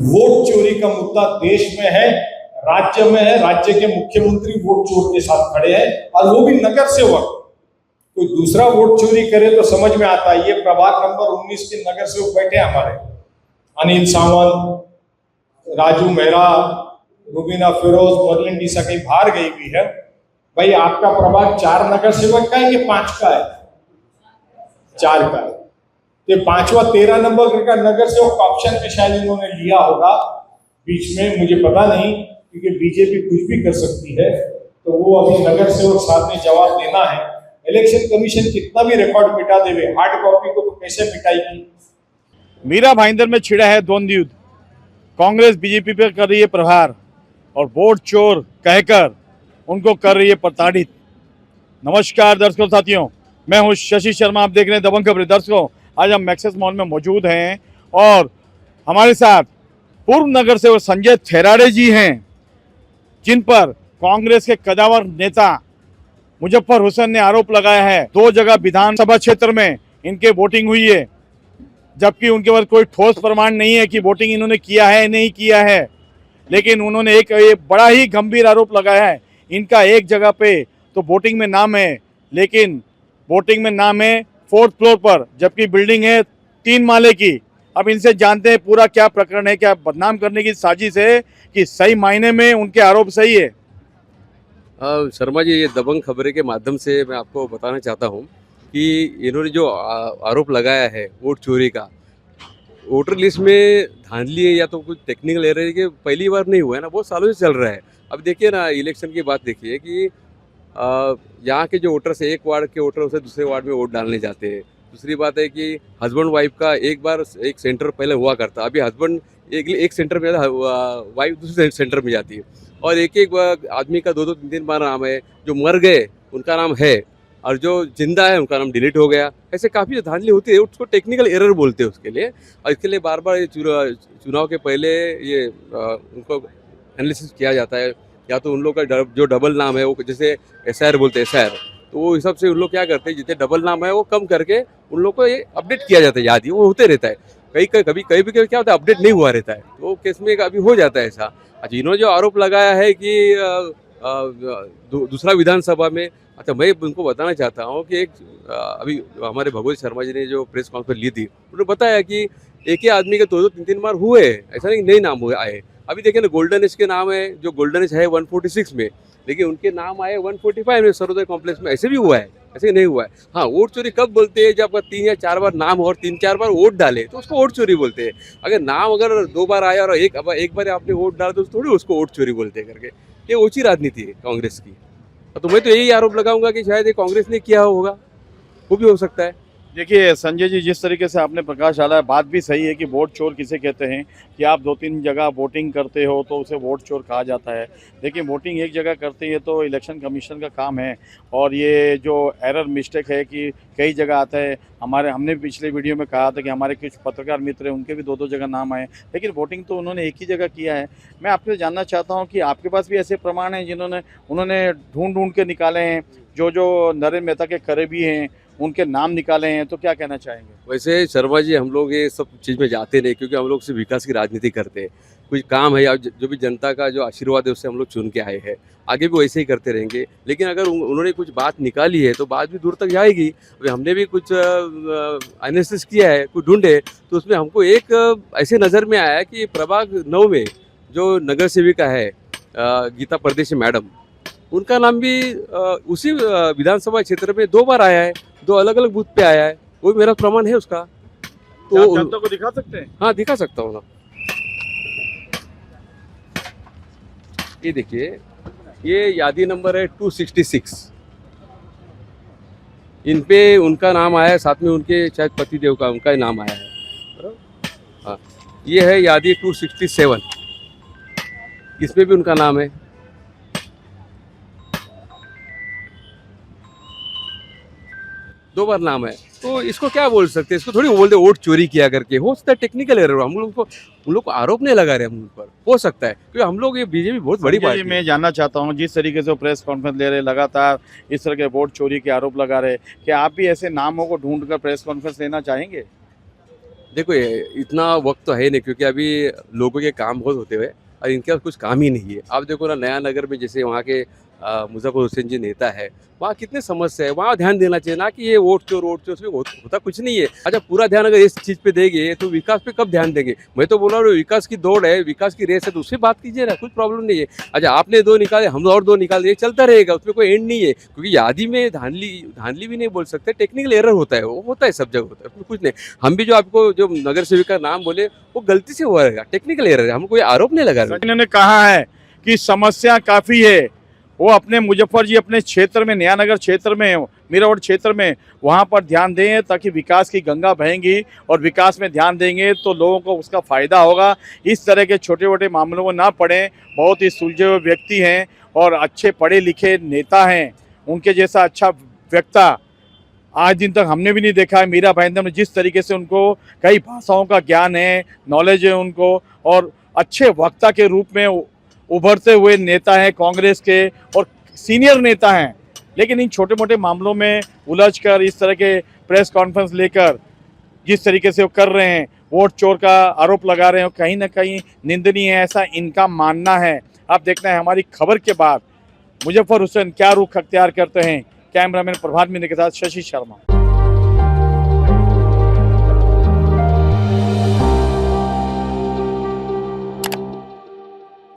Vote चोरी का मुद्दा देश में है, राज्य में है। राज्य के मुख्यमंत्री वोट चोर के साथ खड़े हैं और वो भी नगर सेवक। कोई दूसरा वोट चोरी करे तो समझ में आता है। ये प्रभाग नंबर 19 के नगर सेवक बैठे हैं हमारे, अनिल सावंत, राजू मेहरा, रुबीना फिरोज, मरलिन डीसा कहीं बाहर गई हुई है। भाई आपका प्रभाग 4 नगर सेवक का है कि 5 का है? 4 का है। ये 5वां 13 नंबर का नगर सेवक ऑप्शन में शायद इन्होंने लिया होगा बीच में, मुझे पता नहीं, क्योंकि बीजेपी कुछ भी कर सकती है। तो वो अभी नगर सेवक साहब ने जवाब देना है। इलेक्शन कमीशन कितना भी रिकॉर्ड मिटा देवे, हार्ड कॉपी को तो कैसे मिटाएगी? मीरा भाईंदर में छिड़ा है द्वंद्व युद्ध। कांग्रेस बीजेपी पर कर रही है प्रहार और वोट चोर कहकर उनको कर रही है प्रताड़ित। नमस्कार दर्शकों साथियों, मैं हूं शशि शर्मा, आप देख रहे हैं दबंग खबरें। दर्शकों, आज हम मैक्सेस मॉल में मौजूद हैं और हमारे साथ पूर्व नगर सेवक संजय थेराड़े जी हैं, जिन पर कांग्रेस के कदावर नेता मुजफ्फर हुसैन ने आरोप लगाया है 2 जगह विधानसभा क्षेत्र में इनके वोटिंग हुई है, जबकि उनके पास कोई ठोस प्रमाण नहीं है कि वोटिंग इन्होंने किया है नहीं किया है। लेकिन उन्होंने एक बड़ा ही गंभीर आरोप लगाया है, इनका एक जगह पे तो वोटिंग में नाम है, लेकिन वोटिंग में नाम है 4th फ्लोर पर, जबकि बिल्डिंग है 3 माले की। अब इनसे जानते हैं पूरा क्या प्रकरण है, क्या बदनाम करने की साजिश है कि सही मायने में उनके आरोप सही है। शर्मा जी, ये दबंग खबरें के माध्यम से मैं आपको बताना चाहता हूँ कि इन्होंने जो आरोप लगाया है वोट चोरी का, वोटर लिस्ट में धांधली है या तो कुछ टेक्निकल एरर है कि पहली बार नहीं हुआ है ना, बहुत सालों से चल रहा है। अब देखिए ना, इलेक्शन की बात देखिए कि यहाँ के जो वोटर्स है, एक वार्ड के वोटर से दूसरे वार्ड में वोट डालने जाते हैं। दूसरी बात है कि हस्बैंड वाइफ का एक बार एक सेंटर पहले हुआ करता, अभी हस्बैंड एक सेंटर में, वाइफ दूसरे सेंटर में जाती है। और एक आदमी का 2-2 3-3 बार नाम है, जो मर गए उनका नाम है और जो जिंदा है उनका नाम डिलीट हो गया। ऐसे काफ़ी धांधली होती है, उसको टेक्निकल एरर बोलते हैं उसके लिए। और इसके लिए बार बार चुनाव के पहले ये उनको एनालिसिस किया जाता है, या तो उन लोग का जो डबल नाम है वो, जैसे SIR बोलते हैं SIR, तो वो हिसाब से उन लोग क्या करते हैं, जितने डबल नाम है वो कम करके उन लोग को ये अपडेट किया जाता है। याद ही वो होते रहता है, कभी क्या होता है, अपडेट नहीं हुआ रहता है, तो केस में अभी हो जाता है ऐसा। अच्छा, इन्होंने जो आरोप लगाया है कि दूसरा विधानसभा में, अच्छा मैं उनको बताना चाहता हूँ कि अभी हमारे भगवत शर्मा जी ने जो प्रेस कॉन्फ्रेंस ली थी, उन्होंने बताया कि एक ही आदमी के 2-2 3-3 बार हुए, ऐसा नहीं नए नाम हुए आए। अभी देखिए ना, गोल्डन एज के नाम है, जो गोल्डन एज है 146 में, लेकिन उनके नाम आए 145 में, सर्वोदय कॉम्प्लेक्स में। ऐसे भी हुआ है, ऐसे नहीं हुआ है। हाँ, वोट चोरी कब बोलते हैं, जब आपका 3 या 4 बार नाम हो और 3-4 बार वोट डाले तो उसको वोट चोरी बोलते हैं। अगर नाम अगर 2 बार आया और एक बार आपने वोट डाला तो थोड़ी उसको वोट चोरी बोलते हैं करके। ये ओछी राजनीति है कांग्रेस की। तो मैं तो यही आरोप लगाऊंगा कि शायद ये कांग्रेस ने किया होगा, वो भी हो सकता है। देखिए संजय जी, जिस तरीके से आपने प्रकाश डाला है, बात भी सही है कि वोट चोर किसे कहते हैं कि आप 2-3 जगह वोटिंग करते हो तो उसे वोट चोर कहा जाता है। लेकिन वोटिंग एक जगह करते हैं तो इलेक्शन कमीशन का काम है, और ये जो एरर मिस्टेक है कि कई जगह आता है। हमने पिछले वीडियो में कहा था कि हमारे कुछ पत्रकार मित्र हैं, उनके भी 2-2 जगह नाम आए, लेकिन वोटिंग तो उन्होंने एक ही जगह किया है। मैं आपसे जानना चाहता हूँ कि आपके पास भी ऐसे प्रमाण हैं उन्होंने ढूंढ के निकाले हैं, जो नरेंद्र मेहता के करीबी हैं उनके नाम निकाले हैं, तो क्या कहना चाहेंगे? वैसे शर्मा जी, हम लोग ये सब चीज़ में जाते नहीं, क्योंकि हम लोग सिर्फ विकास की राजनीति करते हैं। कुछ काम है या जो भी जनता का जो आशीर्वाद है उससे हम लोग चुन के आए हैं, आगे भी वैसे ही करते रहेंगे। लेकिन अगर उन्होंने कुछ बात निकाली है तो बात भी दूर तक जाएगी। अभी हमने भी कुछ एनालिसिस किया है, कुछ ढूंढे, तो उसमें हमको एक ऐसे नज़र में आया कि प्रभाग 9 में जो नगर सेविका है गीता परदेशी मैडम, उनका नाम भी उसी विधानसभा क्षेत्र में 2 बार आया है, 2 अलग-अलग बूथ पे आया है। वो मेरा प्रमाण है उसका। तो आप जनता को दिखा सकते हैं? हाँ, दिखा सकता हूँ ना। ये देखिए, ये यादी नंबर है 266। इन पे उनका नाम आया है, साथ में उनके शायद पतिदेव का उनका ही नाम आया है। हाँ, ये है यादी 267, इसमें भी उनका नाम है। दो बार नाम है, तो इसको क्या बोल सकते हैं? इसको थोड़ी बोलते वोट चोरी किया करके। हो सकता है टेक्निकल एरर, हम लोग को आरोप नहीं लगा रहे हम उन पर, हो सकता है, क्योंकि हम लोग ये बीजेपी बहुत बड़ी पार्टी है। मैं जानना चाहता हूँ, जिस तरीके से प्रेस कॉन्फ्रेंस ले रहे, लगातार इस तरह के वोट चोरी के आरोप लगा रहे, क्या आप भी ऐसे नामों को ढूंढकर प्रेस कॉन्फ्रेंस लेना चाहेंगे? देखो इतना वक्त तो है नहीं, क्योंकि अभी लोगों के काम बहुत होते हुए और इनके पास कुछ काम ही नहीं है। आप देखो ना, नया नगर में जैसे वहाँ के मुजफ्फर हुसैन जी नेता है, वहाँ कितने समस्या है, वहाँ ध्यान देना चाहिए ना कि ये वोट चोर उसमें होता कुछ नहीं है। अच्छा, पूरा ध्यान अगर इस चीज़ पे देंगे तो विकास पे कब ध्यान देंगे? मैं तो बोल रहा हूँ, विकास की दौड़ है, विकास की रेस है, तो उससे बात कीजिए ना, कुछ प्रॉब्लम नहीं है। अच्छा, आपने 2 निकाले, हम और 2 निकाल दिए, चलता रहेगा, उसमें कोई एंड नहीं है। क्योंकि यादी में धांधली भी नहीं बोल सकते, टेक्निकल एरर होता है, वो होता है, सब जगह होता है, उसमें कुछ नहीं। हम भी जो आपको जो नगर सेविका का नाम बोले, वो गलती से हुआ रहेगा, टेक्निकल एरर है, हम कोई आरोप नहीं लगा रहे। इन्होंने कहा है कि समस्या काफ़ी है, वो अपने मुजफ्फर जी अपने क्षेत्र में, नया नगर क्षेत्र में, मीरावट क्षेत्र में, वहाँ पर ध्यान दें, ताकि विकास की गंगा बहेंगी और विकास में ध्यान देंगे तो लोगों को उसका फ़ायदा होगा। इस तरह के छोटे छोटे मामलों को ना पड़ें। बहुत ही सुलझे हुए व्यक्ति हैं और अच्छे पढ़े लिखे नेता हैं, उनके जैसा अच्छा वक्ता आज दिन तक हमने भी नहीं देखा है। मीरा भाईंदर में जिस तरीके से उनको कई भाषाओं का ज्ञान है, नॉलेज है उनको, और अच्छे वक्ता के रूप में उभरते हुए नेता हैं कांग्रेस के और सीनियर नेता हैं। लेकिन इन छोटे मोटे मामलों में उलझकर इस तरह के प्रेस कॉन्फ्रेंस लेकर जिस तरीके से वो कर रहे हैं, वोट चोर का आरोप लगा रहे हैं, कहीं ना कहीं निंदनीय है, ऐसा इनका मानना है। आप देखना है हमारी खबर के बाद मुजफ्फर हुसैन क्या रुख अख्तियार करते हैं। कैमरामैन प्रभात मिश्र के साथ शशि शर्मा।